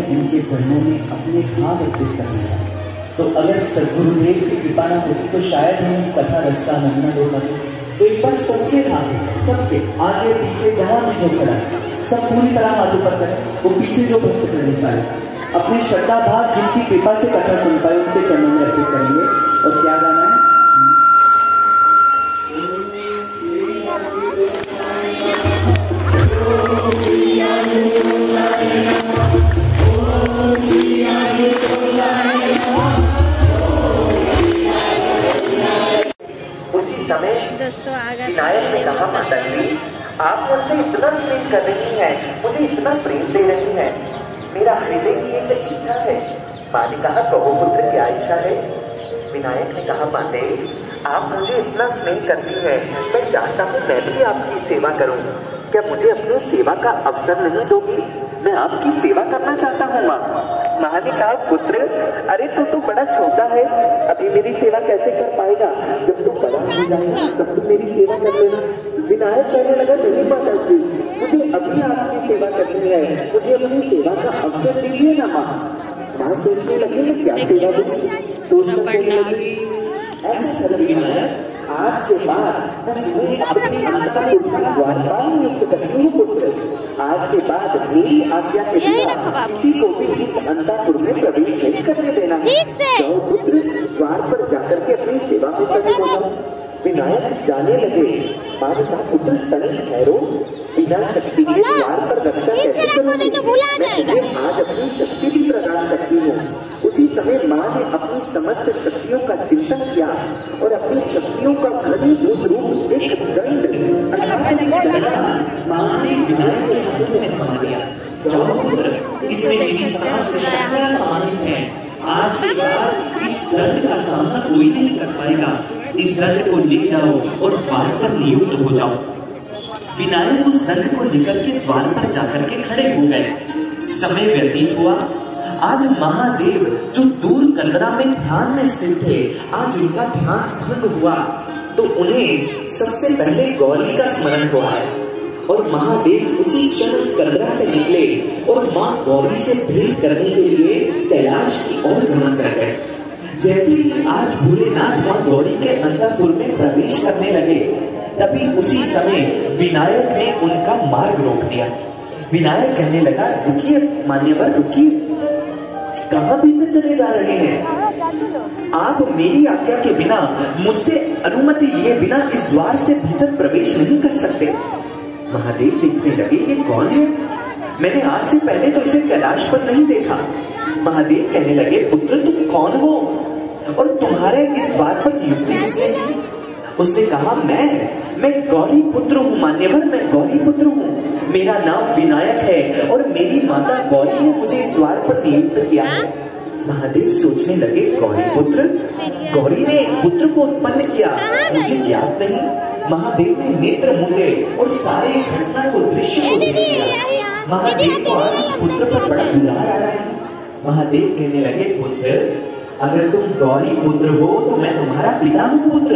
इनके चरणों में अपने भाव अर्पित करने लगा। तो अगर सद्गुरुदेव की कृपा न होती तो शायद हम इस कथा रस का आनंद न ले पाते। तो एक बार सबके आगे पीछे जहां भी जो खड़ा सब पूरी तरह हाथ ऊपर करें। वो पीछे जो भक्त करने सारे अपने श्रद्धा भाव जिनकी कृपा से कथा सुन पाए उनके चरणों में अर्पित करेंगे। और क्या गाना है? दोस्तों विनायक ने कहा, माता जी आप मुझसे इतना प्रेम कर रही हैं, मुझे इतना प्रेम दे रही हैं, मेरा हृदय की एक इच्छा है। माँ ने कहा, कहो पुत्र क्या इच्छा है? विनायक ने कहा, माते आप मुझे इतना स्नेह करती हैं, मैं चाहता हूँ मैं भी आपकी सेवा करूँ, क्या मुझे अपनी सेवा का अवसर नहीं दोगी? मैं आपकी सेवा करना चाहता हूँ माँ। माँ ने कहा, पुत्र अरे तू बड़ा छोटा है, अभी मेरी सेवा कैसे कर पाएगा? जब तू बड़ा हो जाएगा तब तू मेरी सेवा कर लेना। विनायक कहने लगा, नहीं माता जी मुझे अभी आपकी सेवा करनी है, मुझे अपनी सेवा का अवसर दीजिए ना माँ। माँ सोचने लगी मैं क्या सेवा दूँ? ऐसा विनायक आज के बाद मैं अपनी अंतःपुर का द्वारपाल नियुक्त करती हूँ पुत्र। आज के बाद मेरी आज्ञा के बिना किसी को भी इस अंतःपुर में प्रवेश नहीं करने देना है। तो पुत्र द्वार पर जाकर के अपनी सेवा में खड़े हो जाओ। विनायक जाने लगे। माँ ने कहा, पुत्र तनिक ठहरो, बिना शक्ति के द्वार पर रक्षा कैसे करूँगी? मैं आज अपनी शक्ति भी प्रदान करती हूँ। उसी समय माँ ने अपनी समस्त शक्तियों का चिंतन किया और अपनी शक्तियों का घनीभूत रूप एक दंड माँ ने विनायक के हाथों में थमा दिया। जाओ पुत्र, इसमें मेरी समस्त शक्तियां समाहित हैं। आज के बाद इस दंड का सामना कोई नहीं कर पाएगा। इस दंड को ले जाओ और द्वार पर नियुक्त हो जाओ। विनायक उस दंड को लेकर के द्वार पर जाकर के खड़े हो गए। समय व्यतीत हुआ। आज महादेव जो दूर कलरा में ध्यान में स्थित थे, आज उनका ध्यान भंग हुआ तो उन्हें सबसे पहले गौरी का स्मरण हुआ है और महादेव उसी क्षण उस कलरा से निकले और माँ गौरी से भेंट करने के लिए कैलाश की ओर गमन कर गए। जैसे ही आज भोलेनाथ माँ गौरी के अंतःपुर में प्रवेश करने लगे, तभी उसी समय विनायक ने उनका मार्ग रोक दिया। विनायक कहने लगा, रुकिए मान्यवर रुकिए, कहाँ भीतर चले जा रहे हैं? आप मेरी आज्ञा के बिना, मुझसे अनुमति लिए बिना इस द्वार से भीतर प्रवेश नहीं कर सकते। महादेव देखने लगे, ये कौन है? मैंने आज से पहले तो इसे कैलाश पर नहीं देखा। महादेव कहने लगे, पुत्र तुम कौन हो और तुम्हारे इस द्वार पर नियुक्ति किसने की? उसने कहा, मैं गौरी पुत्र हूँ मान्यवर, मैं गौरी पुत्र हूँ। मेरा नाम विनायक है और मेरी माता गौरी ने मुझे इस द्वार पर नियुक्त किया है। महादेव सोचने लगे, गौरी पुत्र, गौरी ने एक पुत्र को उत्पन्न किया, मुझे ज्ञात नहीं। महादेव ने नेत्र मूंदे और सारे घटना को दृश्य को देख लिया। महादेव को आज इस पुत्र पर बड़ा दुलार आ रहा है। महादेव कहने लगे, पुत्र अगर तुम गौरी पुत्र हो तो मैं तुम्हारा पिता हूँ पुत्र,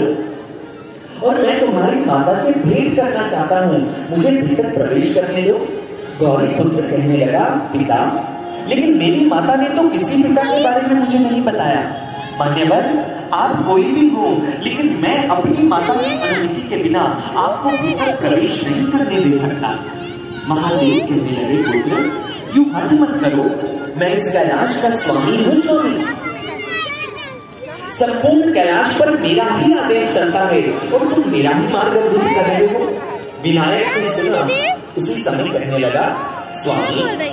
और मैं तुम्हारी माता से भेंट करना चाहता हूँ, मुझे भीतर प्रवेश करने दो। गौरी पुत्र कहने लगा, पिता, लेकिन मेरी माता ने तो किसी पिता के बारे में मुझे नहीं बताया। मान्यवर आप कोई भी हो, लेकिन मैं अपनी माता की अनुमति के बिना आपको भीतर प्रवेश नहीं करने दे सकता। महादेव कहने लगे, पुत्र यूं हद मत करो, मैं इस कैलाश का स्वामी हूँ। स्वामी, संपूर्ण कैलाश पर मेरा ही आदेश चलता है और तुम मेरा ही मार्ग अवरुद्ध कर रहे हो। विनायक ने सुना, उसी समय कहने लगा, स्वामी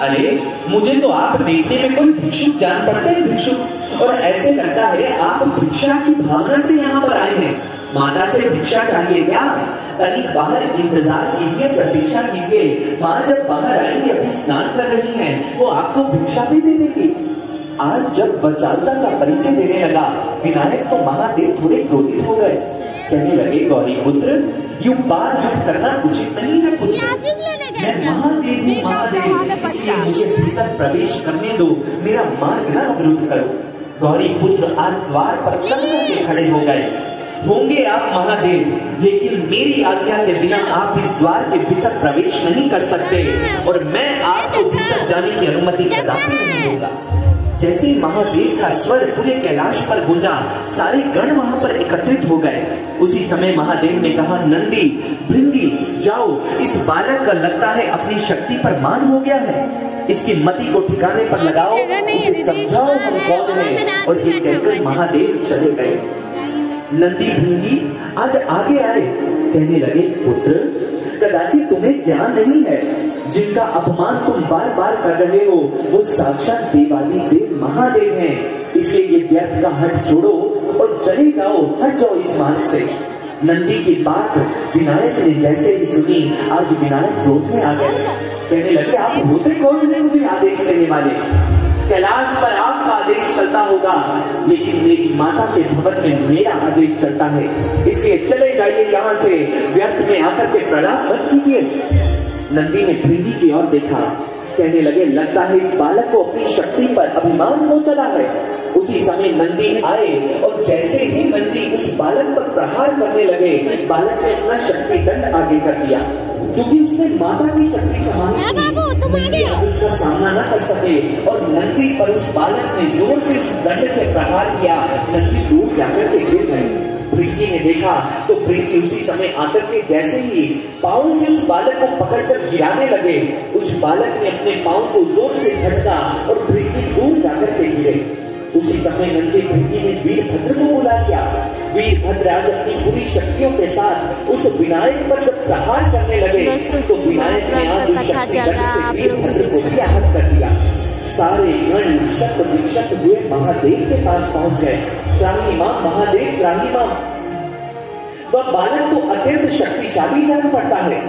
अरे मुझे तो आप देखने में कोई भिक्षुक जान पड़ते हैं, भिक्षुक, और ऐसे लगता है आप भिक्षा की भावना से यहाँ पर आए हैं। माता से भिक्षा चाहिए क्या? तनिक बाहर इंतजार कीजिए, प्रतीक्षा कीजिए, माँ जब बाहर आएंगी, अभी स्नान कर रही हैं, वो आपको भिक्षा भी दे देगी। आज जब वचालता का परिचय देने लगा विनायक तो महादेव थोड़े क्रोधित हो गए। कहने लगे, गौरी पुत्र यूं बार हट करना उचित नहीं है पुत्र, मैं महादेव हूँ महादेव, इसलिए मुझे भीतर प्रवेश करने दो, मेरा मार्ग न अवरुद्ध करो। गौरी पुत्र आज द्वार पर कल करके खड़े हो गए। होंगे आप महादेव, लेकिन मेरी आज्ञा के बिना आप इस द्वार के भीतर प्रवेश नहीं कर सकते और मैं आपको भीतर जाने की अनुमति कदापि नहीं दूंगा। जैसे ही महादेव का स्वर पूरे कैलाश पर गूंजा, सारे गण वहां पर एकत्रित हो गए। उसी समय महादेव ने कहा, नंदी, भृंगी, जाओ, इस बालक का लगता है अपनी शक्ति पर मान हो गया है, इसकी मति को ठिकाने पर लगाओ, इसे समझाओ हम कौन है। और ये कहकर महादेव चले गए। नंदी भृंगी आज आगे आए, कहने लगे, पुत्र, कदाचित तुम्हें ज्ञान नहीं है, जिनका अपमान तुम बार बार कर रहे हो वो साक्षात देवादिदेव महादेव हैं। इसलिए ये व्यर्थ का हट छोड़ो और चले जाओ, हट जाओ इस मार्ग से। नंदी की बात विनायक ने जैसे ही सुनी, आज विनायक क्रोध में आ गए। कहने लगे, आप होते कौन है मुझे आदेश देने वाले? कैलाश पर आपका आदेश चलता होगा, लेकिन मेरी माता के भवन में मेरा आदेश चलता है, इसलिए चले जाइए यहाँ से, व्यर्थ में आकर के प्रलाप मत कीजिए। नंदी ने भृंगी की ओर देखा, कहने लगे, लगता है इस बालक को अपनी शक्ति पर अभिमान हो चला है। उसी समय नंदी आए और जैसे ही नंदी उस बालक पर प्रहार करने लगे, बालक ने अपना शक्ति दंड आगे कर दिया, क्योंकि उसने माता की शक्ति समानी थी। नंदी उसका सामना न कर सके और नंदी पर उस बालक ने जोर से उस दंड से प्रहार किया। नंदी दूर जाकर के गिर गई। भृंगी ने देखा तो भृंगी उसी समय आकर के जैसे ही पांव से उस बालक को पकड़कर गिराने लगे, उस बालक ने अपने पांव को जोर से झटका और भृंगी दूर जाकर के गिरे। उसी समय नंदी भृंगी ने वीरभद्र को बुला लिया। वीरभद्र आज अपनी पूरी शक्तियों के साथ उस विनायक पर जब प्रहार करने लगे तो विनायक ने आज उस शक्ति दंड से वीरभद्र को भी आहत कर दिया। सारे गण शत विक्षत हुए महादेव के पास पहुंच गए। त्राही मां महादेव, त्राही मां। वह बालक तो अत्यंत शक्तिशाली जान पड़ता है।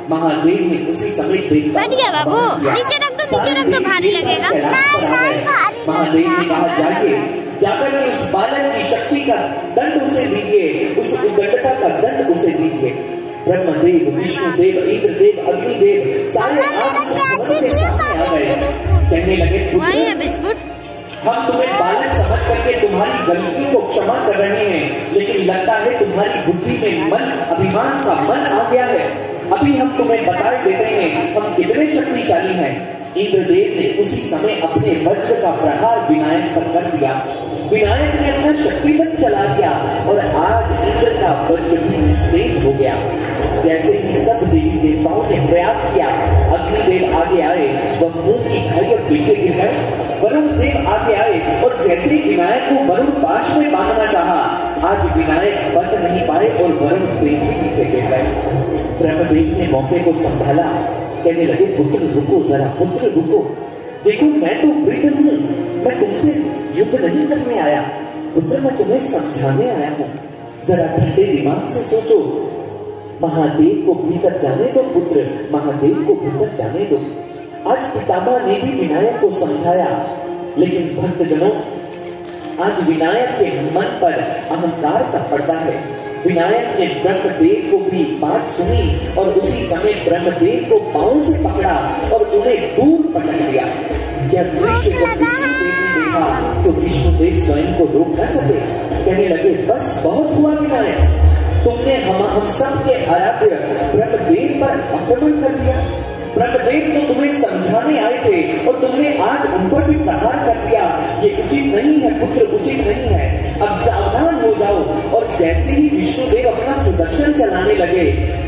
महादेव ने उसी समय देखा, बैठ गया बाबू, नीचे रख दो भारी लगेगा। महादेव ने कहा, जाइए, जाकर के उस बालक की शक्ति का दंड उसे दीजिए, उस उद्दंडता का दंड उसे दीजिए। ब्रह्मदेव, विष्णुदेव, इंद्रदेव, अग्निदेव सारे आपके सामने आ गए। कहने लगे, पुत्र, हम तुम्हें बालक समझ करके तुम्हारी गलतियों को क्षमा कर रहे हैं, लेकिन लगता है तुम्हारी बुद्धि में मन, अभिमान का मन आ गया है। अभी हम तुम्हें बताए देते हैं हम कितने शक्तिशाली हैं। इंद्रदेव ने उसी समय अपने वज्र का प्रहार विनायक पर कर दिया। विनायक ने अपना शक्तिवत चला दिया और आज इंद्र का वज्र भी निस्तेज हो गया। जैसे ही सब देवी देवताओं ने प्रयास किया, अग्निदेव आगे आए, वह मुंह की खाई और पीछे गिर गए। वरुण देव आगे आए और जैसे ही विनायक को वरुण पाश में बांधना चाहा, आज विनायक बंध नहीं पाए और वरुण देव भी पीछे गिर गए। ब्रह्मदेव ने मौके को संभाला, कहने लगे, पुत्र रुको जरा, पुत्र रुको, देखो मैं तो वृद्ध हूँ, मैं तुमसे युद्ध नहीं करने आया, पुत्र मैं तुम्हें समझाने आया हूँ, जरा ठंडे दिमाग से सोचो। महादेव को भीतर जाने दो पुत्र, महादेव को भीतर जाने दो। आज पितामह ने भी विनायक को समझाया, लेकिन भक्तजनों, आज विनायक के मन पर अहंकार का पड़ता है। विनायक ने ब्रह्मदेव को भी बात सुनी और उसी समय ब्रह्मदेव को पांव से पकड़ा और उन्हें दूर पटक दिया। जब दृश्य जब विष्णुदेव ने देखा तो विष्णुदेव स्वयं को रोक न सके। कहने लगे, बस बहुत हुआ विनायक, तुमने हम सब के आराध्य ब्रह्मदेव पर आक्रमण कर दिया। ब्रह्मदेव तो तुम्हें समझाने आए थे और तुमने आज उन पर भी प्रहार कर दिया। ये उचित नहीं है पुत्र, उचित नहीं है। अब सावधान हो जाओ। और जैसे ही विष्णुदेव अपना सुदर्शन चलाने लगे,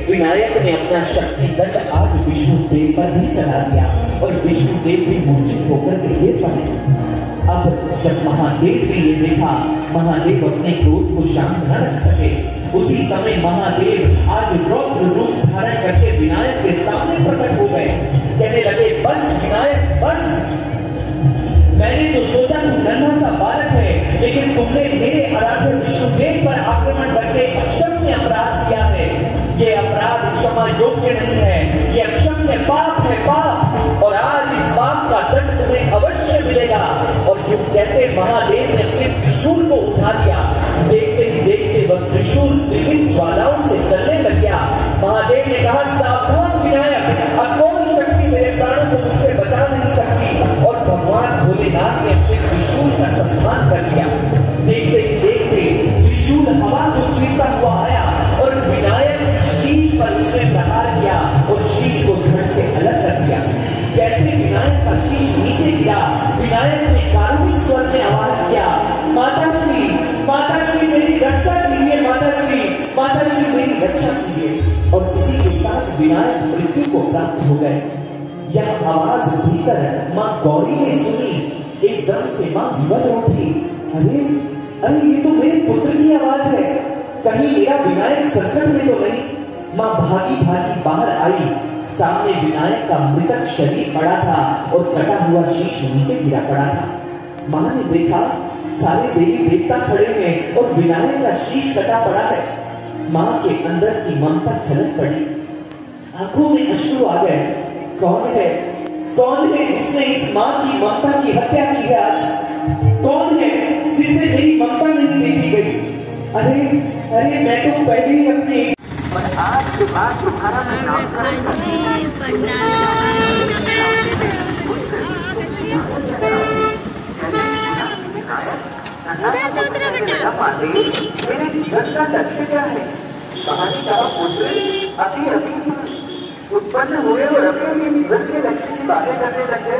विनायक ने अपना शक्ति दंड आज विष्णुदेव पर भी चला दिया और विष्णुदेव भी मूर्छित होकर के गिर पड़े। अब जब महादेव ने ये देखा, महादेव अपने क्रोध को शांत न रख सके। उसी समय महादेव आज रौद्र रूप धारण करके विनायक के सामने प्रकट हो गए। कहने लगे, बस विनायक बस, मैंने तो सोचा तू नन्हा सा बालक है, लेकिन तुमने मेरे आराध्य विष्णुदेव पर आक्रमण करके अक्षम्य अपराध किया है। ये अपराध क्षमा योग्य नहीं है, ये अक्षम्य पाप है, पाप। और आज इस पाप का दंड तुम्हें अवश्य मिलेगा। और यूं कहते महादेव ने अपने त्रिशूल को उठा लिया। देखते ही देखते वह त्रिशूल विभिन्न ज्वालाओं से चलने लग गया। महादेव ने कहा, सावधान विनायक, अब कोई शक्ति मेरे प्राणों को मुझसे बचा नहीं सकती। और भगवान भोलेनाथ ने अपने त्रिशूल का सम्मान कर दिया। देखते ही देखते त्रिशूल हवा को छीनता रक्षा कीजिए। और इसी के साथ विनायक मृत्यु को प्राप्त हो गए। यह आवाज भीतर माँ गौरी ने सुनी। एकदम से माँ विवल उठी। अरे अरे, ये तो मेरे पुत्र की आवाज है। कहीं मेरा विनायक संकट में तो नहीं। माँ भागी भागी बाहर आई। सामने विनायक का मृतक शरीर पड़ा था और कटा हुआ शीश नीचे गिरा पड़ा था। माँ ने देखा सारे देवी देवता खड़े हैं और विनायक का शीश कटा पड़ा है। माँ के अंदर की ममता छलक पड़ी, आंखों में अश्रु आ गए। कौन है जिसने इस माँ की ममता की हत्या की है आज? कौन है जिसे मेरी ममता नहीं देखी गई? अरे मैं तो पहले ही अपनी आज के बाद तुम्हारा मेरे जीवन का लक्ष्य क्या है? कहानी का पुत्र अभी उत्पन्न हुए और अभी जीवन के लक्ष्य की बातें करने लगे।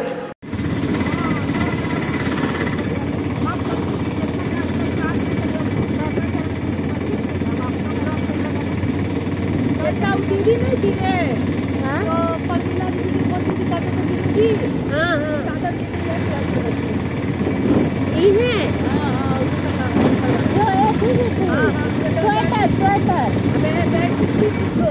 दीदी नहीं थी रे, वो पर्मिला दीदी की पोती की चादर तो दीदी थी। हाँ चादर दीदी है जो एक ही थी। स्वेटर बेड सिक्की पूछो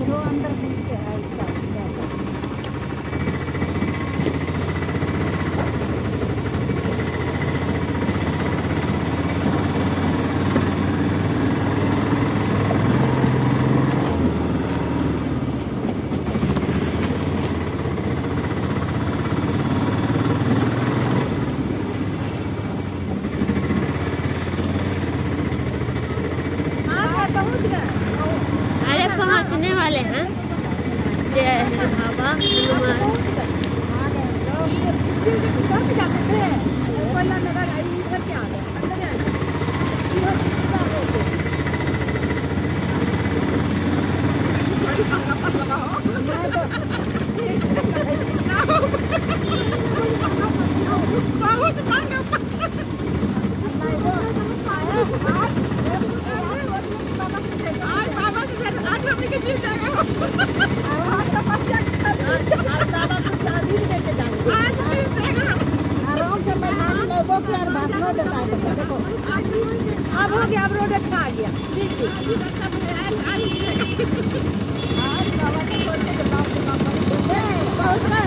वो अंदर घुस के है उसका। अरे पहुंचने वाले हैं। जय बाबा हनुमान। देखो अब हो गया, अब रोड अच्छा आ गया। बहुत ना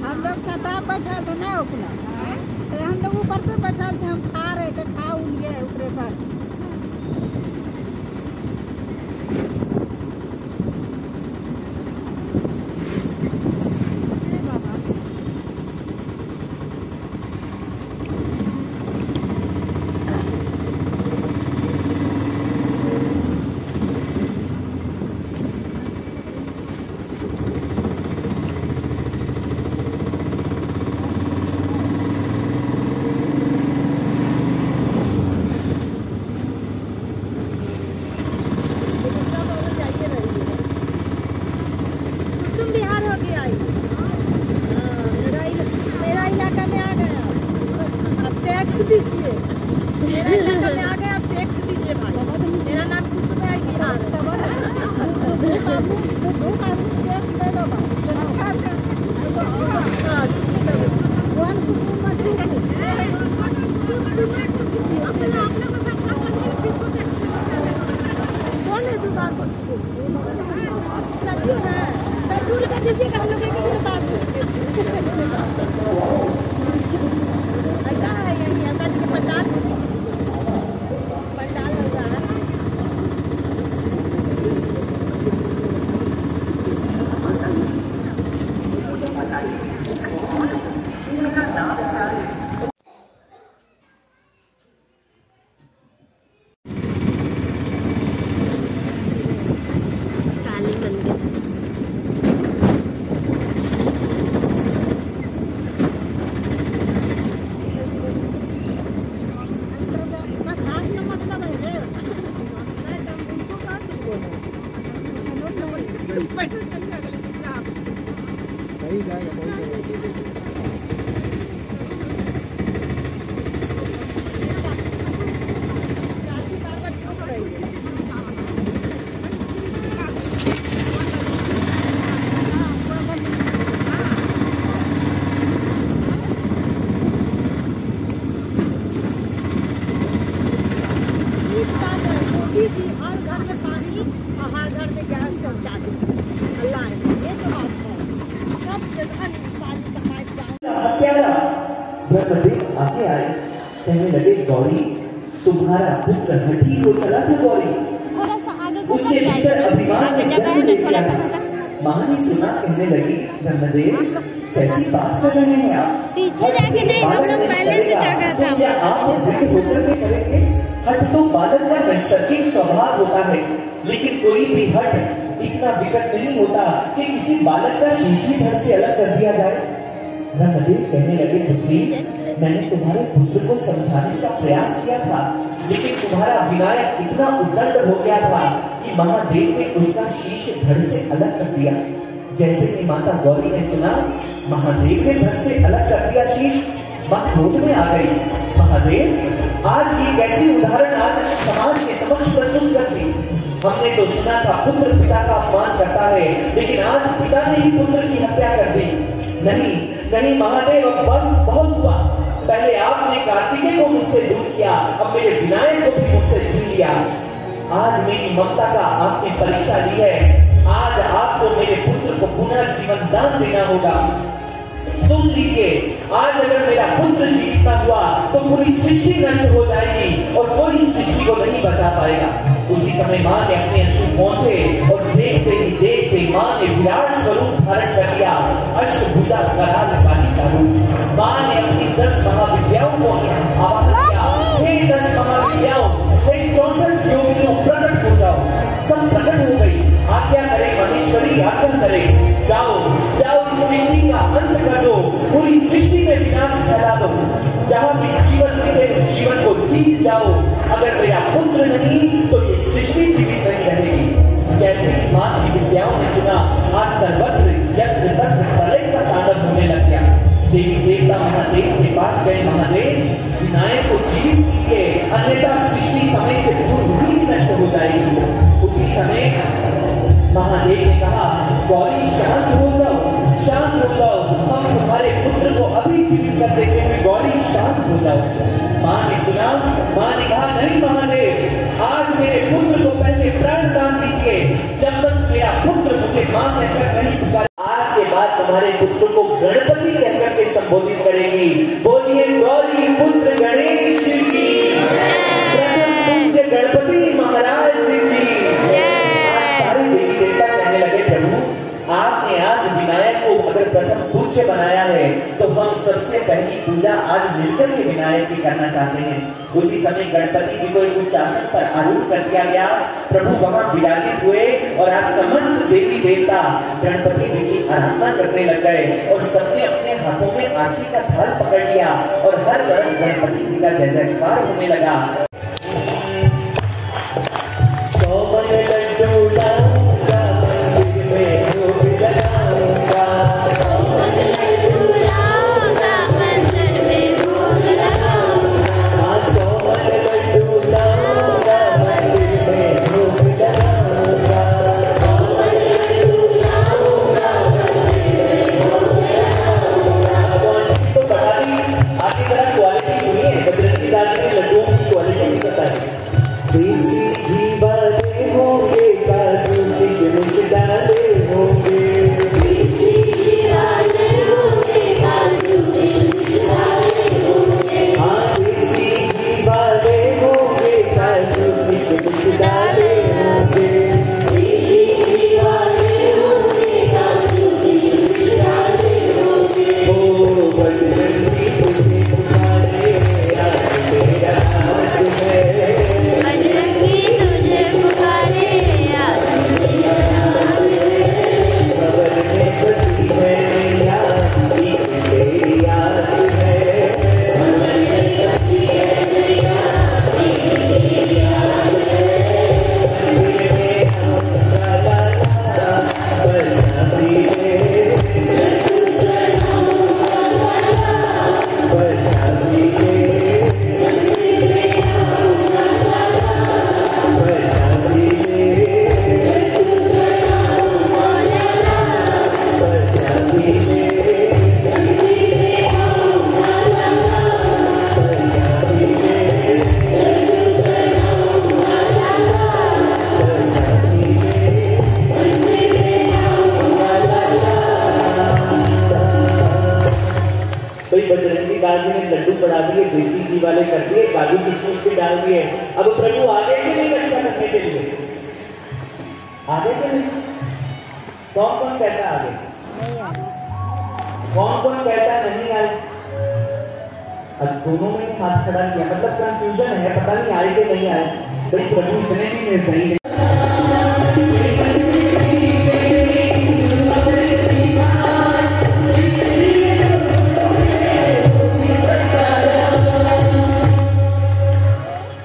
हम लोग खता बैठा थे ना ऊपर, तो हम लोग ऊपर पे बैठा थे, हम खा रहे थे, खा उल गए ऊपर पर। मेरा इलाका में आ गया, अब टैक्स दीजिए। मेरा इलाका में आ गया, अब टैक्स दीजिए भाई। मेरा नाम कुसुम है, बिहार है। टैक्स दे दो भाई। कौन है दुकान पर? चाची है, दूर कर दीजिए, हम लोग एक बात ऐसा है। यही है पंडाल हो रहा है। मोदी जी हर घर में पानी और हर घर में गैस पहुंचा दे। अल्लाह ये तो बात है, सब जगह पानी का पाइप ब्रह्मदेव आगे आए, कहने लगे गौरी तुम्हारा पुत्र हठी को चला था गौरी, उसके भीतर अभिमान में जन्म ले लिया। माँ ने सुना, कहने लगी ब्रह्मदेव कैसी बात कर रहे हैं आप, पीछे जाके नहीं, हम लोग पहले से जगह था। क्या आप वृद्ध होकर के करेंगे? हठ तो बालक का नैसर्गिक स्वभाव होता है, लेकिन कोई भी हठ इतना विकट नहीं होता कि किसी बालक का शीश ही धड़ से अलग कर दिया जाए। ब्रह्मदेव कहने लगे पुत्री, मैंने तुम्हारे पुत्र को समझाने का प्रयास किया था, लेकिन तुम्हारा विनायक इतना उद्दंड हो गया था कि महादेव ने उसका शीश धड़ से अलग कर दिया। जैसे कि माता गौरी ने सुना महादेव ने धड़ से अलग कर दिया शीश, मां क्रोध में आ गई। महादेव, आज ये कैसी उदाहरण आज समाज के समक्ष प्रस्तुत कर दी। हमने तो सुना था पुत्र पिता का अपमान करता है, लेकिन आज पिता ने ही पुत्र की हत्या कर दी। नहीं नहीं महादेव, अब बस बहुत हुआ। पहले आपने कार्तिकेय को मुझसे दूर किया, अब मेरे विनायक को भी मुझसे छीन लिया। आज मेरी ममता का आपने परीक्षा ली है। आज आपको मेरे पुत्र को पुनः जीवन दान देना होगा। सुन लीजिए, आज अगर मेरा पुत्र जीवित न हुआ तो पूरी सृष्टि नष्ट हो जाएगी और कोई सृष्टि को नहीं बचा पाएगा। उसी समय मां ने अपने अश्रु पहुंचे और देखते ही देखते मां ने विराट स्वरूप धारण कर लिया, अष्टभुजा कराल काली का रूप। मां ने अपनी 10 महाविद्याओं को आवाहन किया, हे 10 महाविद्याओं, हे 64 योगियों, प्रकट हो जाओ। सब प्रकट हो गई। आज्ञा करे महेश्वरी, आज्ञा करे, जाओ जाओ इस सृष्टि का अंत कर दो, पूरी सृष्टि में विनाश फैला दो। जहां भी जीवन मिले जीवन को जीत जाओ। अगर मेरा पुत्र नहीं तो ये सृष्टि जीवित नहीं रहेगी। जैसे ही मां की विद्याओं ने सुना, आज सर्वत्र यत्र तत्र प्रलय का तांडव होने लग गया। देवी देवता महादेव के पास गए, महादेव विनायक को जीवित कीजिए, अन्यथा सृष्टि समय से पूर्व ही नष्ट हो जाएगी। उसी समय महादेव ने कहा, गौरी शांत हो जाओ, शांत हो जाओ, हम तुम्हारे पुत्र को अभी जीवित कर देते हैं, गौरी शांत हो जाओ। मां ने सुना, मां ने कहा, नहीं महादेव, आज मेरे पुत्र को पहले प्राण दान दीजिए। जब तक मेरा पुत्र मुझे मां कहकर नहीं पुकारे, आज के बाद तुम्हारे पुत्र को गणपति कहकर के संबोधित करेगी। बोलिए गौरी पुत्र गणेश की, प्रथम पूज्य गणपति महाराज की। सारे देवी देवता कहने लगे, प्रभु आपने आज विनायक को अगर प्रथम पूज्य बनाया है तो हम सबसे पहली पूजा आज मिलकर के विनायक की करना चाहते हैं। उसी समय गणपति जी को एक उच्चासन पर आरूढ़ कर दिया गया। प्रभु वहां विराजित हुए और आज समस्त देवी देवता गणपति जी की आराधना करने लग गए और सबने अपने हाथों में आरती का थाल पकड़ लिया और हर तरफ गणपति जी का जय जयकार होने लगा। क्वालिटी डाल दिए। अब प्रभु आगे के नहीं रक्षा करने के लिए आगे से नहीं। कौन कौन कहता आगे? कौन कौन कहता नहीं आए? अब दोनों में हाथ खड़ा किया, मतलब कंफ्यूजन है, पता नहीं आए कि नहीं आए। तो प्रभु इतने भी निर्दयी नहीं।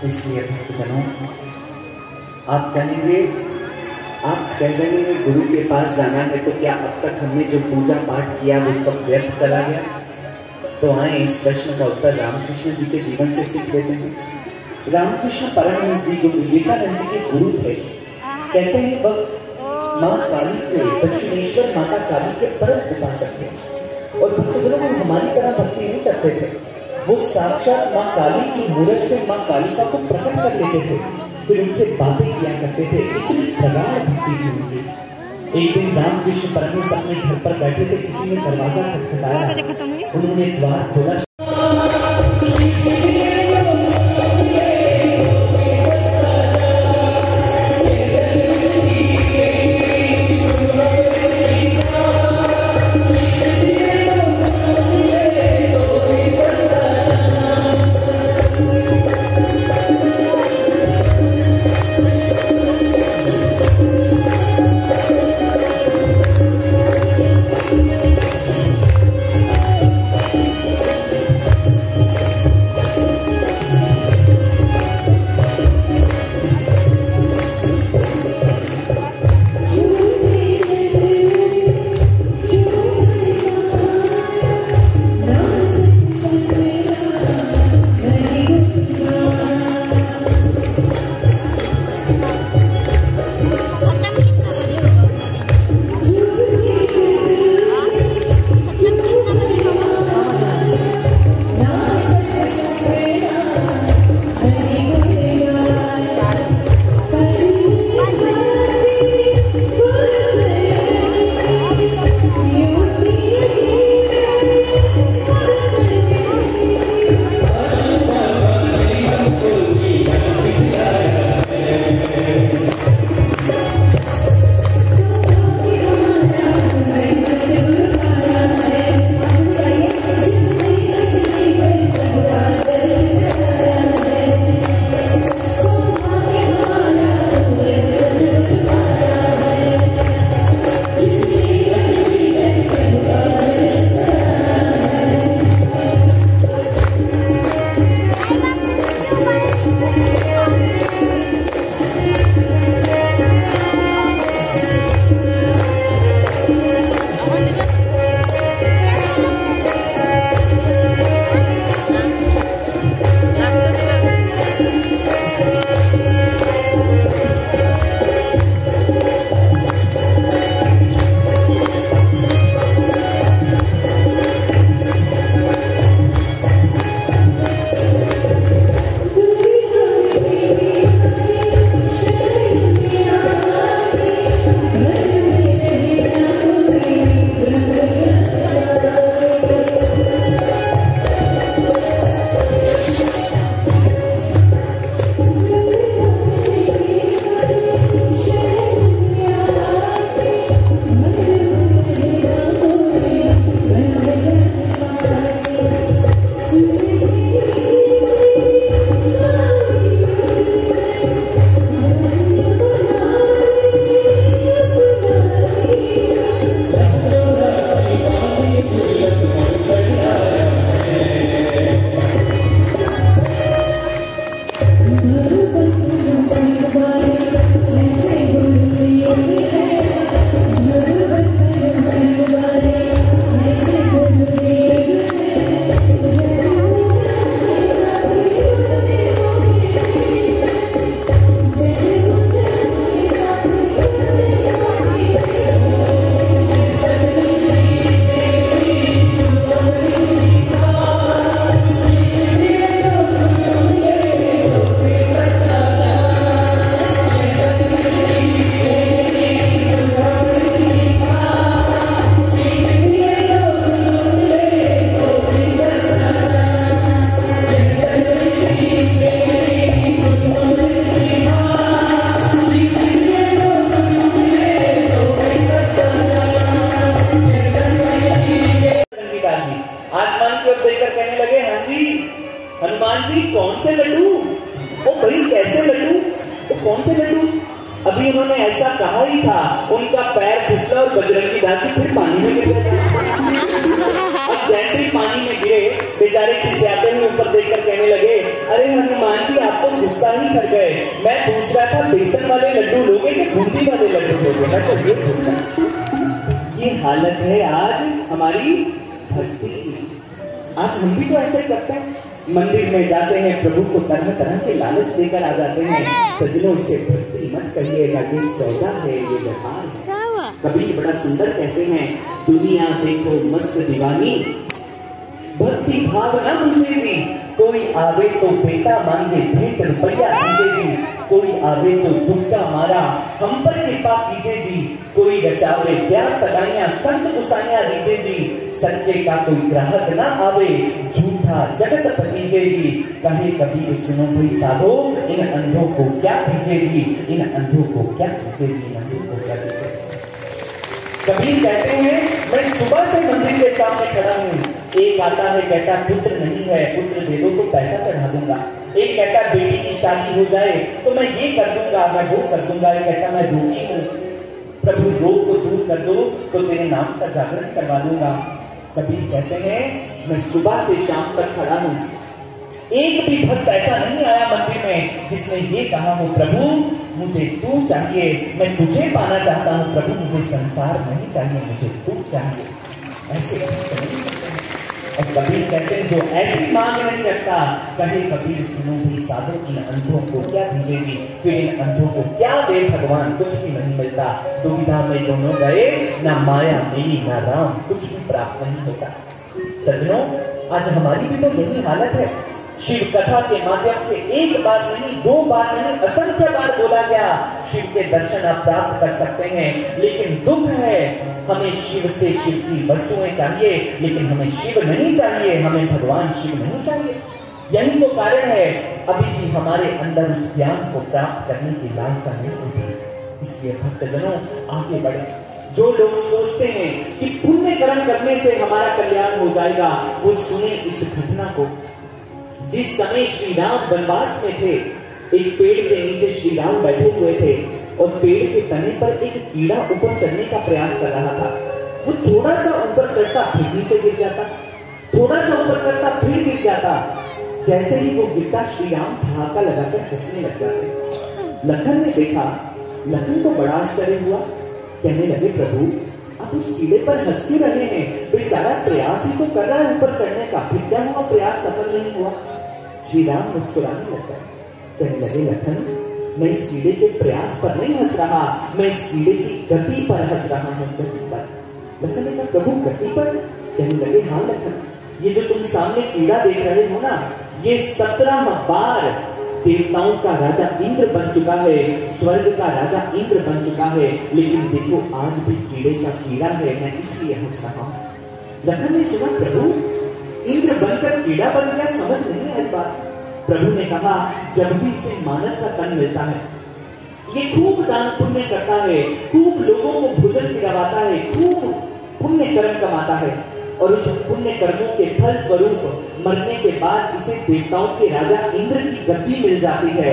इसलिए भक्तजनों, आप कहेंगे गुरु के पास जाना है तो क्या अब तक हमने जो पूजा पाठ किया वो सब व्यर्थ चला गया? तो आए इस प्रश्न का उत्तर रामकृष्ण जी के जीवन से सीख लेते हैं। रामकृष्ण परमहंस जी जो विवेकानंद जी के गुरु थे, कहते हैं वह माँ काली के, दक्षिणेश्वर माता काली के परम उपासक थे और भक्तजनों को हमारी तरह भक्ति नहीं करते थे। वो साक्षात माँ काली की मूर्त से माँ कालिका को प्रकट कर लेते थे, फिर उनसे बातें किया करते थे। इतनी प्रगाढ़ भक्ति थी उनकी। एक दिन रामकृष्ण परमहंस अपने घर पर बैठे थे, किसी ने दरवाजा खटखटाया, उन्होंने द्वार खोला। से लड्डू? ओ भाई कैसे लड्डू? वो कौन से लड्डू? अभी उन्होंने ऐसा कहा ही था, उनका पैर फिसला और बजरंगी दादी फिर पानी में गिर गए। अब जैसे ही पानी में गिरे, बेचारे खिसियाते हुए ऊपर देखकर कहने लगे, अरे हनुमान जी आप तो गुस्सा ही कर गए, मैं पूछ रहा था बेसन वाले लड्डू लोगे कि बूंदी वाले लड्डू लोगे, मैं तो ये पूछा। ये हालत है आज हमारी भक्ति की। आज हम भी तो ऐसे करते हैं, मंदिर में जाते हैं, प्रभु को तरह तरह के लालच देकर आ जाते हैं। सजनों इसे भक्ति मत कहिएगा, ये सौदा है, ये व्यापार है। कबीर बड़ा सुंदर कहते हैं, दुनिया देखो मस्त दीवानी, भक्ति भाव न मुझे जी, कोई आवे तो बेटा मांगे भेंट रुपया दीजिए जी, कोई आवे तो दुक्का मारा हम पर कृपा कीजिए जी, कोई रचावे प्यार सगाइयां संत गुसाइयां दीजिए जी, सच्चे का कोई ग्राहक ना आवे झूठा जगत पतीजे जी, कहे कबीर सुनो भाई साधो, इन अंधों को क्या दीजिए जी, इन अंधों को क्या दीजिए जी, अंधों को क्या दीजिए। कबीर कहते हैं, मैं सुबह से मंदिर के सामने खड़ा हूँ, एक आता है कहता पुत्र नहीं है, पुत्र दे दो तो पैसा चढ़ा दूंगा, एक कहता बेटी की शादी हो जाए तो मैं ये कर दूंगा, मैं वो कर दूंगा, एक कहता मैं रोगी हूँ, प्रभु रोग को दूर कर दो तो तेरे नाम का जागरण करवा दूंगा। कबीर कहते हैं, मैं सुबह से शाम तक खड़ा हूँ, एक भी भक्त ऐसा नहीं आया मंदिर में जिसने ये कहा हो, प्रभु मुझे तू चाहिए, मैं तुझे पाना चाहता हूँ, प्रभु मुझे संसार नहीं चाहिए, मुझे तू चाहिए। ऐसे नहीं। और कबीर कहते हैं, जो ऐसी मांग नहीं रखता, कहे कबीर सुनो भी साधो, इन अंधों को क्या दीजिए जी, फिर इन अंधों को क्या दे भगवान, कुछ भी नहीं मिलता। दुविधा में दोनों गए, ना माया मिली ना राम, कुछ भी प्राप्त नहीं होता। सज्जनों आज हमारी भी तो यही हालत है। शिव कथा के माध्यम से एक बार नहीं, दो बार नहीं, असंख्य बार बोला गया, शिव के दर्शन आप प्राप्त कर सकते हैं, लेकिन दुख है हमें शिव से शिव की वस्तुएं चाहिए, लेकिन हमें शिव नहीं चाहिए, हमें भगवान शिव नहीं चाहिए। यही तो कारण है अभी भी हमारे अंदर उस ज्ञान को प्राप्त करने की लालसा नहीं होती। इसलिए भक्तजनों आगे बढ़े। जो लोग सोचते हैं कि पुण्य कर्म करने से हमारा कल्याण हो जाएगा, वो सुने इस घटना को। जिस समय श्री राम वनवास में थे, एक पेड़ के नीचे श्री राम बैठे हुए थे और पेड़ के तने पर एक कीड़ा ऊपर चढ़ने का प्रयास कर रहा था। वो थोड़ा सा ऊपर चढ़ता फिर नीचे गिर जाता, थोड़ा सा ऊपर चढ़ता फिर गिर जाता। जैसे ही वो गिरता श्री राम ठहाका लगाकर हंसने लग जाते। लखन ने देखा, लखन को बड़ा आश्चर्य हुआ, कहने लगे प्रभु आप उस कीड़े पर हंस क्यों रहे हैं, बेचारा प्रयास ही तो कर रहा है ऊपर चढ़ने का, फिर क्या हुआ प्रयास सफल नहीं हुआ। श्री राम मुस्कुराने लगा, कहने लगे लखन मैं इस कीड़े के प्रयास पर नहीं हंस रहा, मैं इस कीड़े की गति पर हंस रहा हूँ, गति पर। लखन ने कहा प्रभु गति पर? कहने लगे हाँ लखन, ये जो तुम सामने कीड़ा देख रहे हो ना, ये 17 बार देवताओं का राजा इंद्र बन चुका है, स्वर्ग का राजा इंद्र बन चुका है, लेकिन देखो आज भी कीड़े का कीड़ा है, मैं इसलिए हंस रहा हूं। लखन ने सुना प्रभु इंद्र बनकर कीड़ा बन गया, समझ नहीं आई बात। प्रभु ने कहा जब भी इसे मानव का तन मिलता है, ये खूब दान पुण्य करता है, खूब लोगों को भोजन खिलाता है, खूब पुण्य कर्म कमाता है, और उस पुण्य कर्मों के फल स्वरूप मरने के बाद इसे देवताओं के राजा इंद्र की गद्दी मिल जाती है।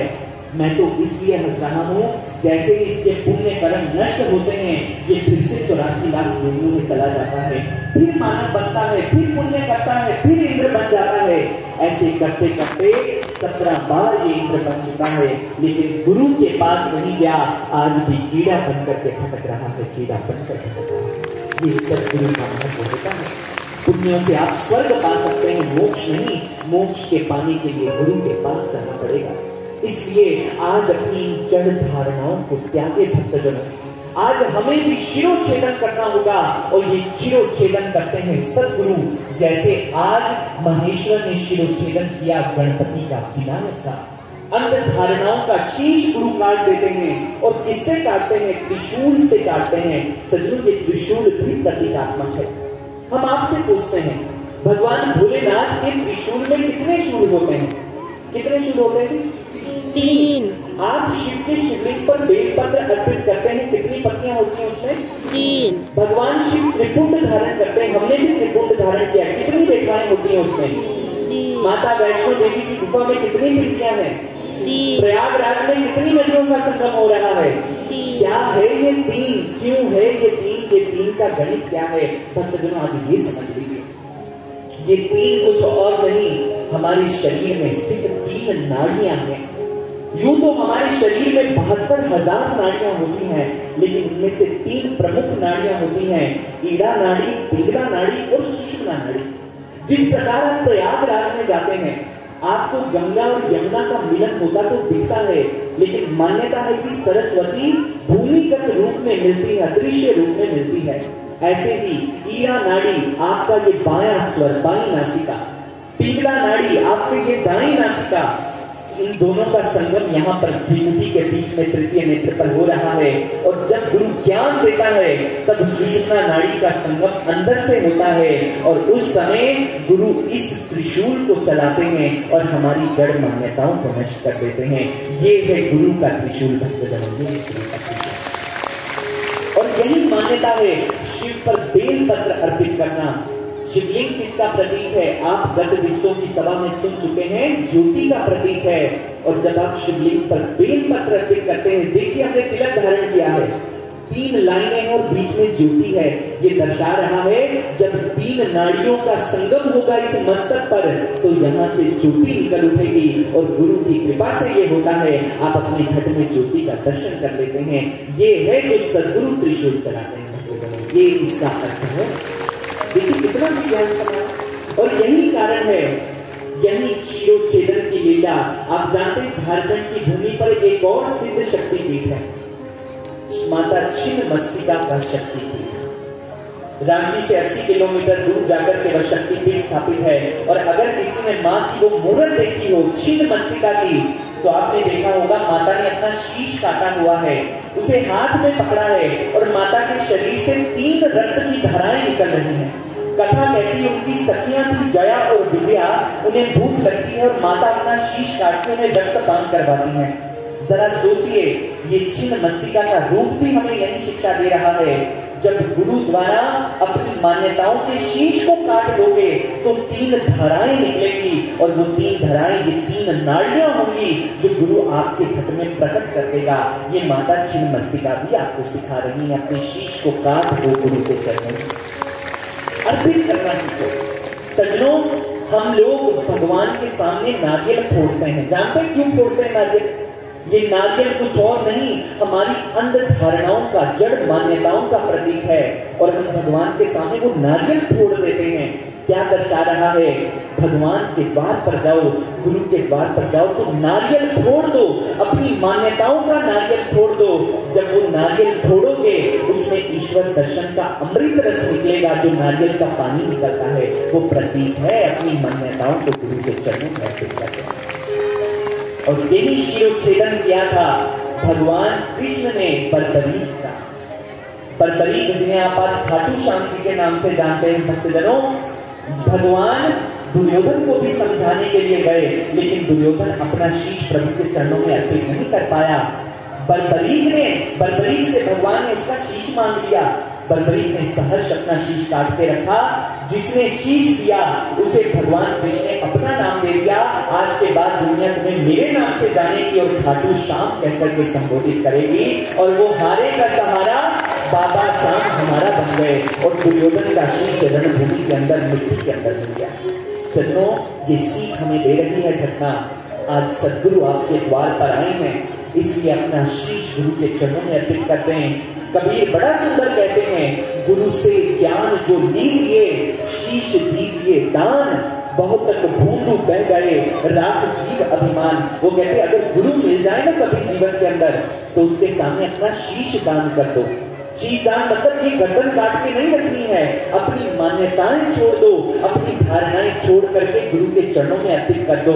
मैं तो इसलिए हंस रहा हूँ, जैसे ही इसके पुण्य कर्म नष्ट होते हैं, ये फिर से 84 लाख योनियों में चला जाता है, फिर मानव बनता है, फिर पुण्य करता है, फिर इंद्र बन जाता है। ऐसे करते करते 17 बार ये इंद्र बन चुका है, लेकिन गुरु के पास नहीं गया, आज भी कीड़ा बनकर के भटक रहा है, कीड़ा बनकर भटक रहा है। ये सदगुरु का महत्व होता है। पुण्यों से आप स्वर्ग पा सकते हैं, मोक्ष नहीं। मोक्ष के पाने के लिए गुरु के पास जाना पड़ेगा। इसलिए आज अपनी जड़ धारणाओं को त्यागे भक्तजनों, आज हमें भी शिरोच्छेदन करना होगा, और ये शिरोच्छेदन करते हैं सदगुरु। जैसे आज महेश्वर ने शिरोच्छेदन किया गणपति का, विनायक का, अंध धारणाओं का शीश गुरु काट देते हैं। और किससे काटते हैं? त्रिशूल से काटते हैं। सज्जनों ये त्रिशूल भी प्रतीकात्मक है। हम आपसे पूछते हैं, भगवान भोलेनाथ के त्रिशूल में कितने शूल होते हैं? कितने शूल होते हैं? 3। आप शिव के शिवलिंग पर बेलपत्र अर्पित करते हैं, कितनी पत्तियां होती हैं उसमें? 3। भगवान शिव त्रिपुंड धारण करते हैं, हमने भी त्रिपुंड धारण किया, कितनी रेखाएं होती हैं उसमें? माता वैष्णो देवी की गुफा में कितनी पिंडियां हैं? प्रयागराज में कितनी नदियों का संगम हो रहा है? क्या है ये तीन? क्यों है ये तीन? ये तीन का गणित क्या है? भक्तजनों आज ये समझ लीजिए, ये तीन कुछ और नहीं, हमारे शरीर में स्थित तीन नाड़ियां हैं। यूं तो हमारे शरीर में 72,000 नाड़ियां होती हैं, लेकिन उनमें से तीन प्रमुख नाड़ियां होती हैं, ईड़ा नाड़ी, पिंगला नाड़ी और सुषुम्ना नाड़ी। जिस प्रकार आप प्रयागराज में जाते हैं, आपको गंगा और यमुना का मिलन होता तो दिखता है, लेकिन मान्यता है कि सरस्वती भूमिगत रूप में मिलती है, अदृश्य रूप में मिलती है। ऐसे ही ईड़ा नाड़ी आपका ये बायां स्वर, बाईं नासिका, पिंगला नाड़ी आपके ये दाईं नासिका, इन दोनों का संगम यहाँ पर त्रिमुखी के बीच में तृतीय नेत्र पर हो रहा है। और जब गुरु ज्ञान देता है तब सुषुम्ना नाड़ी का संगम अंदर से होता है, और उस समय गुरु इस त्रिशूल को चलाते हैं और हमारी जड़ मान्यताओं को नष्ट कर देते हैं। ये है गुरु का त्रिशूल भक्तजनों, और यही मान्यता है शिव पर बेल पत्र अर्पित करना। शिवलिंग किसका प्रतीक है? आप गत दिवसों की सभा में सुन चुके हैं, ज्योति का प्रतीक है। और जब आप शिवलिंग पर बेल पत्र अर्पित करते हैं, देखिए हमने तिलक धारण किया है, 3 लाइनें हैं और बीच में ज्योति है। ये दर्शा रहा है जब 3 नाड़ियों का संगम होगा इस मस्तक पर, तो यहाँ से ज्योति निकल उठेगी और गुरु की कृपा से ये होता है। आप अपने घट में ज्योति का दर्शन कर लेते हैं। ये है जो सदगुरु त्रिशूल चलाते हैं, ये इसका अर्थ है। देखिए कितना विज्ञान समा, और यही कारण है, यही शिरोच्छेदन की लीला। आप जानते हैं झारखंड की भूमि पर एक और सिद्ध शक्तिपीठ है, माता छिन्नमस्तिका का शक्तिपीठ। रांची से 80 किलोमीटर दूर जाकर के वह शक्तिपीठ स्थापित है। और अगर किसी ने माँ की वो मूर्त देखी हो छिन्नमस्तिका की, तो आपने देखा होगा माता ने अपना शीश काटा हुआ है, उसे हाथ में पकड़ा है, और माता के शरीर से 3 रक्त की धाराएं निकल रही हैं। कथा कहती है उनकी सखियां थी जया और विजया, उन्हें भूख लगती है और माता अपना शीश काट के उन्हें रक्तपान करवाती हैं। जरा सोचिए, ये छिन्नमस्तिका का रूप भी हमें यही शिक्षा दे रहा है। जब गुरु द्वारा अपनी मान्यताओं के शीश को काट दोगे तो 3 धाराएं निकलेंगी, और वो 3 धाराएं, ये 3 नाड़ियां होंगी जो गुरु आपके घट में प्रकट कर देगा। ये माता छिन्नमस्तिका भी आपको सिखा रही है, अपने शीश को काट दो, गुरु के चरणों में अर्पित करना सीखो। सज्जनों, हम लोग भगवान के सामने नारियल फोड़ते हैं। जानते हैं क्यों फोड़ते हैं नारियल? ये नारियल कुछ और नहीं, हमारी अंध धारणाओं का, जड़ मान्यताओं का प्रतीक है। और हम भगवान के सामने वो नारियल फोड़ देते हैं। क्या दर्शा रहा है? भगवान के द्वार पर जाओ, गुरु के द्वार पर जाओ तो नारियल फोड़ दो, अपनी मान्यताओं का नारियल फोड़ दो। जब वो नारियल फोड़ोगे, उसमें ईश्वर दर्शन का अमृत रस निकलेगा। जो नारियल का पानी निकलता है वो प्रतीक है अपनी मान्यताओं को गुरु के चरणों में अर्पित करना। और यही शिरोच्छेदन किया था भगवान कृष्ण ने बर्बरीक का। बर्बरीक जिन्हें आप आज खाटू श्याम जी के नाम से जानते हैं भक्तजनों, भगवान दुर्योधन को भी समझाने के लिए गए, लेकिन दुर्योधन अपना शीश प्रभु के चरणों में अर्पित नहीं कर पाया। बर्बरीक से भगवान ने उसका शीश मांग लिया। बर्बरीक ने सहर्ष अपना शीश काट के रखा। जिसने शीश दिया उसे भगवान कृष्ण ने अपना नाम दे दिया। आज के बाद दुनिया तुम्हें मेरे नाम से जानेगी और खाटू श्याम कहकर के संबोधित करेगी। और वो हारे का सहारा बाबा श्याम हमारा बन गए, और दुर्योधन का शीश रणभूमि के अंदर, मिट्टी के अंदर मिल गया। सज्जनों, ये सीख हमें दे रही है घटना। आज सद्गुरु आपके द्वार पर आए हैं, इसलिए अपना शीश गुरु के चरणों में अर्पित करते हैं। कबीर बड़ा सुंदर कहते हैं, गुरु से ज्ञान जो लीजिए, शीश दीजिए दान, बहुत तक बूंदू बह गए रात जीव अभिमान। वो कहते हैं अगर गुरु मिल जाए ना कभी जीवन के अंदर, तो उसके सामने अपना शीश दान कर दो। शीश दान मतलब ये गर्दन काट के नहीं रखनी है, अपनी मान्यताएं छोड़ दो, अपनी धारणाएं छोड़ करके गुरु के चरणों में अर्पित कर दो।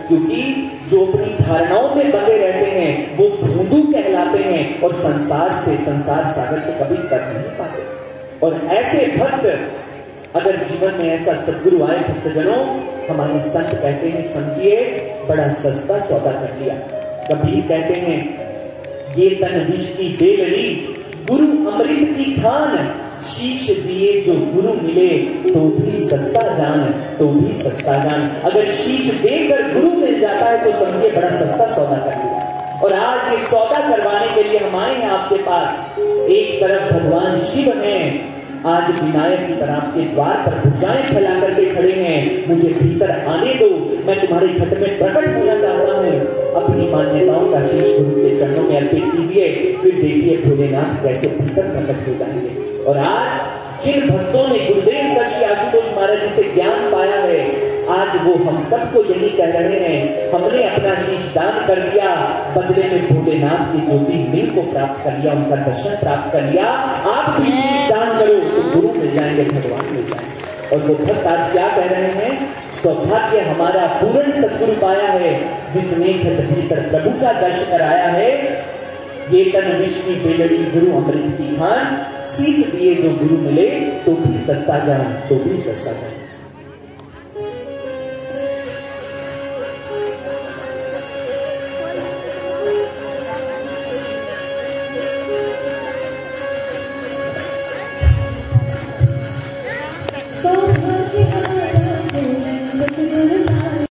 क्योंकि जो अपनी धारणाओं में बंधे रहते हैं वो भूंदू कहलाते हैं, और संसार से, संसार सागर से कभी कर नहीं पाते। और ऐसे भक्त अगर जीवन में ऐसा सद्गुरु आए भक्तजनों, हमारे संत कहते हैं समझिए बड़ा सस्ता सौदा कर लिया। कबीर कहते हैं ये तन विष की बेलड़ी, गुरु अमृत की खान, शीश दिए जो गुरु मिले तो भी सस्ता जान, तो भी सस्ता जान। अगर शीश देकर गुरु मिल जाता है तो समझिए बड़ा सस्ता सौदा कर लिया। और आज ये सौदा करवाने के लिए हम आए हैं आपके पास। एक तरफ भगवान शिव हैं, आज विनायक की तरह आपके द्वार पर भुजाएं फैला करके खड़े हैं। मुझे भीतर आने दो, मैं तुम्हारे घट में प्रकट होना चाहता हूँ। अपनी मान्यताओं का शीश गुरु के चरणों में अर्पित कीजिए, फिर देखिए भोलेनाथ कैसे भीतर प्रकट हो जाएंगे। और आज जिन भक्तों ने गुरुदेव सर श्री आशुतोष महाराज जी से ज्ञान पाया है, आज वो हम सबको यही कह रहे हैं, हमने अपना शीश दान कर दिया, बदले में भोलेनाथ की ज्योतिर्लिंग को प्राप्त कर लिया, उनका दर्शन प्राप्त कर लिया। आप भी शीश दान करो तो गुरु मिल जाएंगे, भगवान मिल जाएंगे। और वो भक्त आज क्या कह रहे हैं, सौभाग्य हमारा पूर्ण सद्गुरु पाया है, जिसने भीतर प्रभु का दर्शन कराया है। ये तन विष्णु बेलड़ी गुरु अमृत की खान, सीख दिए जो गुरु मिले तो भी सस्ता जान, तो भी सस्ता जान।